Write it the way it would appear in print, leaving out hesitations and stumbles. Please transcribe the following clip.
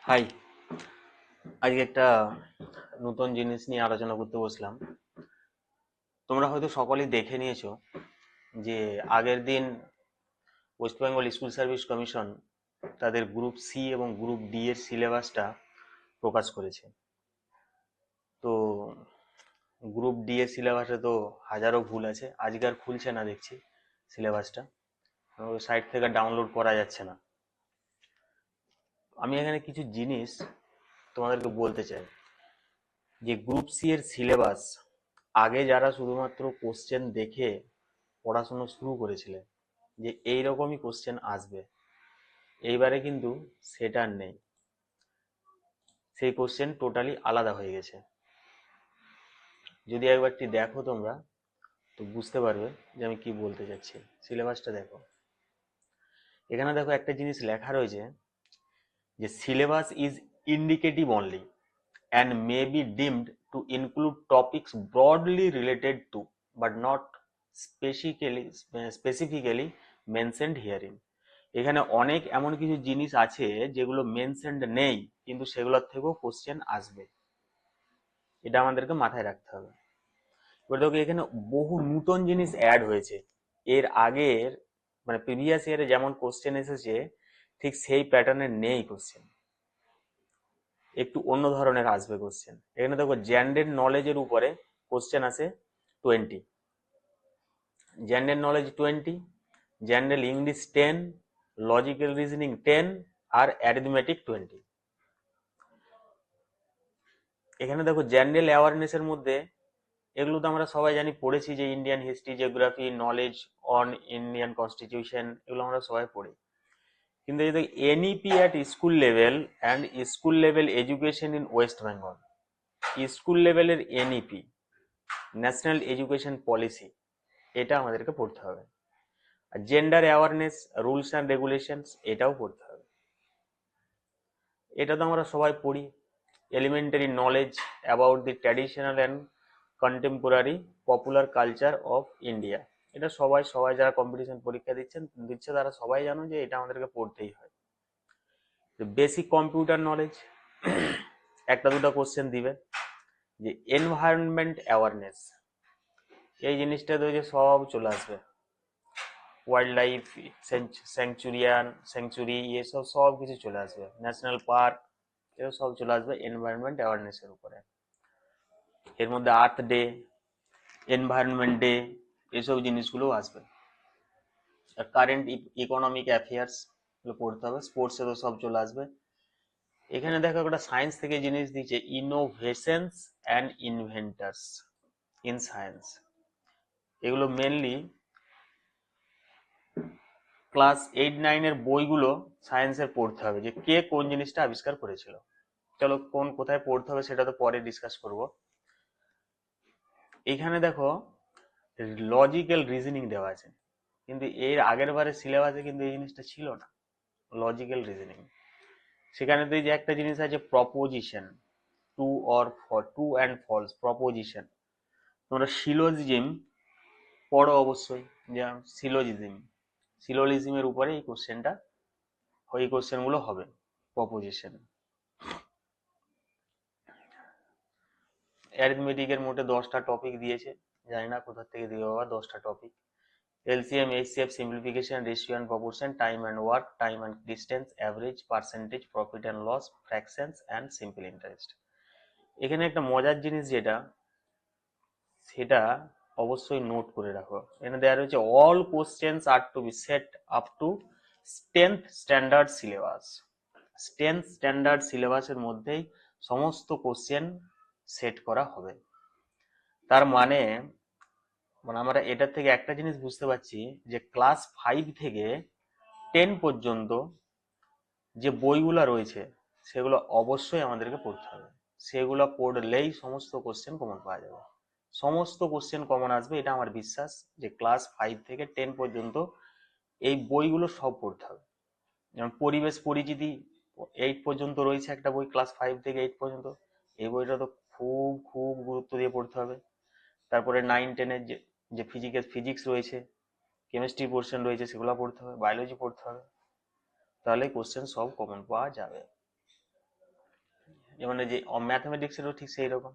High, আজকে একটা নতুন জিনিস নিয়ে আলোচনা করতে বসলাম। তোমরা হয়তো সকলেই দেখে নিয়েছো যে আগের দিন West Bengal school service commission তাদের গ্রুপ সি এবং গ্রুপ ডি এর সিলেবাসটা প্রকাশ করেছে। তো গ্রুপ ডি এর সিলেবাসে তো হাজারো ভুল আছে, আজকে আর খুলছে না দেখছি সিলেবাসটা, ওই সাইট থেকে ডাউনলোড করা যাচ্ছে না। আমি এখানে কিছু জিনিস তোমাদেরকে বলতে চাই যে গ্রুপ সি এর সিলেবাস আগে যারা শুধুমাত্র কোশ্চেন দেখে পড়াশোনা শুরু করেছিলেন যে এইরকমই কোশ্চেন আসবে, এইবারে কিন্তু সেটা আর নেই। সেই কোশ্চেন টোটালি আলাদা হয়ে গেছে। যদি একবারটি দেখো তোমরা তো বুঝতে পারবে যে আমি কি বলতে চাচ্ছি। সিলেবাসটা দেখো, এখানে দেখো একটা জিনিস লেখা রয়েছে যে syllabus is indicative only and may be deemed to include topics broadly related to but not specifically mentioned herein. এখানে অনেক এমন কিছু জিনিস আছে যেগুলো মেনশনড নেই কিন্তু সেগুলোর থেকেও কোশ্চেন আসবে, এটা আমাদেরকে মাথায় রাখতে হবে। এবার দেখো এখানে বহু নতুন জিনিস অ্যাড হয়েছে। এর আগের মানে প্রিভিয়াস ইয়ারে যেমন কোশ্চেন এসেছে ঠিক সেই প্যাটার্নের নেই কোশ্চেন, একটু অন্য ধরনের আসবে কোশ্চেন। এখানে দেখো জেনারেল নলেজের উপরে কোশ্চেন আছে 20, general knowledge 20, general English 10, logical reasoning 10 আর অ্যারিথমেটিক 20। এখানে দেখো জেনারেল অ্যাওয়ারনেসের মধ্যে এগুলো তো আমরা সবাই জানি, পড়েছি যে Indian history, geography, knowledge on Indian constitution, এগুলো আমরা সবাই পড়ি। কিন্তু এই দেখো NEP at school level and school level education in West Bengal, school লেভেলের এনইপি ন্যাশনাল এডুকেশন পলিসি, এটা আমাদেরকে পড়তে হবে। আর gender awareness rules and regulations, এটাও পড়তে হবে। এটা তো আমরা সবাই পড়ি। Elementary knowledge about the traditional and contemporary popular culture of India, এটা সবাই সবাই যারা কম্পিটিশন পরীক্ষা দিচ্ছে তারা সবাই জানো যে এটা আমাদেরকে পড়তেই হয়। বেসিক কম্পিউটার নলেজ, একটা দুটো কোশ্চেন দিবে। যে এনভায়রনমেন্ট অ্যাওয়ারনেস, এই জিনিসটা তো যে সব চলে আসবে। ওয়াইল্ড লাইফ স্যাংচুরি এসব সব কিছু চলে আসবে, ন্যাশনাল পার্ক, এসব সব চলে আসবে এনভায়রনমেন্ট অ্যাওয়ারনেসের উপরে। এর মধ্যে আর্থ ডে, এনভায়রনমেন্ট ডে, এসব জিনিসগুলো আসবে। আর কারেন্ট ইকোনমিক অ্যাফেয়ার্স পড়তে হবে, স্পোর্টসে তো সব চলে আসবে। এখানে দেখো একটা সায়েন্স থেকে জিনিস দিচ্ছে, innovations and inventors in science. এগুলো মেনলি ক্লাস 8-9 এর বইগুলো সায়েন্সের পড়তে হবে, যে কে কোন জিনিসটা আবিষ্কার করেছিল। চলো কোন কোথায় পড়তে হবে সেটা তো পরে ডিসকাস করব। এখানে দেখো লজিক্যাল রিজনিং দেওয়া আছে, কিন্তু এর আগের বারের সিলেবাসে কিন্তু এই জিনিসটা ছিল না, লজিক্যাল রিজনিং। সেখানে তো এই যে একটা জিনিস আছে proposition, two or four, two and false proposition. তোমরা সিলোজিজম পড়ো অবশ্যই, যে সিলোজিজম, সিলোজিজমের উপরে এই কোশ্চেনটা, এই কোশ্চেনগুলো হবে প্রপোজিশন। অ্যারিথমেটিকের মোটে 10টা টপিক দিয়েছে, জানি না কোথা থেকে দিবে বাবা 10টা topic. LCM, HCF, simplification, ratio and proportion, time and work, time and distance, average, percentage, profit and loss, fractions and simple interest. এখানে একটা মজার জিনিস যেটা, সেটা অবশ্যই নোট করে রাখো। এখানে দেওয়া রয়েছে all questions are to be set up to 10th standard syllabus. 10th standard সিলেবাসের মধ্যেই সমস্ত কোশ্চেন সেট করা হবে। তার মানে মানে আমরা এটার থেকে একটা জিনিস বুঝতে পারছি যে ক্লাস 5 থেকে 10 পর্যন্ত যে বইগুলো রয়েছে সেগুলো অবশ্যই আমাদেরকে পড়তে হবে। সেগুলো পড়লেই সমস্ত কোশ্চেন কমন পাওয়া যাবে, সমস্ত কোশ্চেন কমন আসবে, এটা আমার বিশ্বাস। যে ক্লাস 5 থেকে 10 পর্যন্ত এই বইগুলো সব পড়তে হবে। যেমন পরিবেশ পরিচিতি 8 পর্যন্ত রয়েছে একটা বই, ক্লাস 5 থেকে 8 পর্যন্ত, এই বইটা তো খুব খুব গুরুত্ব দিয়ে পড়তে হবে। তারপরে 9-10-এর যে যে ফিজিক্স রয়েছে, কেমিস্ট্রি পোর্শন রয়েছে, সেগুলো পড়তে হবে, বায়োলজি পড়তে হবে, তাহলে কোশ্চেন সব কমন পাওয়া যাবে। যেমন এই যে ম্যাথমেটিক্সেরও ঠিক সেই রকম।